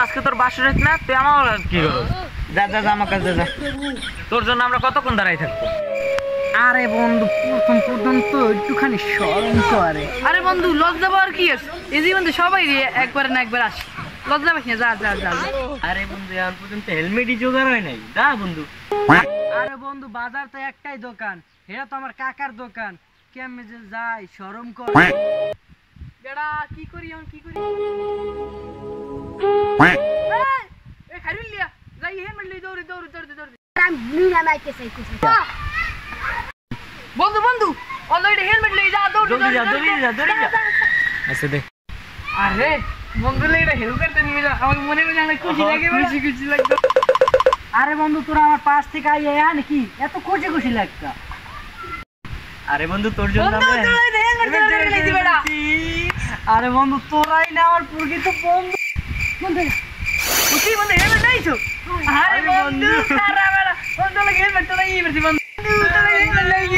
আজকে তোর বাসুরেত না, তুই আমার কি করো? যা যা যা আমার কাছে যা। তোর জন্য আমরা কতক্ষণ দাঁড়াই থাকবো? আরে বন্ধু প্রথম তো একটুখানি শরম করে। আরে বন্ধু লজ্জা পাওয়ার কি আছে? এই জীবনে সবাই একবার না একবার আসে, লজ্জা পাস না, যা যা যা। আরে বন্ধু এখন পর্যন্ত হেলমেটই জোগাড় হয় নাই, যা বন্ধু। আরে বন্ধু বাজার তো একটাই দোকান, এটা তো আমার কাকার দোকান, কেমনে যে যাই শরম করে। বেড়া কি করি এখন কি করি? এই খাইরুল লিয়া যাই হেলমেট লই দৌড়ি দৌড়ি দৌড়ি দৌড়ি। আমি বুড়া মাইতে চাইতেছি। বন্ধু বন্ধু অলরেডি হেলমেট লই যা, দৌড়ি দৌড়ি যা দৌড়ি যা দৌড়ি যা। আচ্ছা দে। আরে বন্ধু লইটা হেল্প করতে নিয়ে যা, আমার মনে মনে অনেক খুশি লাগে, খুশি খুশি লাগতো। আরে বন্ধু তোরা আমার পাশ থেকে আইয়া নাকি এত খুশি খুশি লাগতা? আরে বন্ধু তোর জন্য আমরা হেলমেট লই দি বেড়া। আরে বন্ধু তোরাই না আমার প্রকৃত বন্ধু। বন্ধু তুই বন্ধু হেলমেট নাইছো? আরে বন্ধু সারা বেড়া বন্ধু লাগে হেলমেট তো নাই, বন্ধু তো হেলমেট লাগি।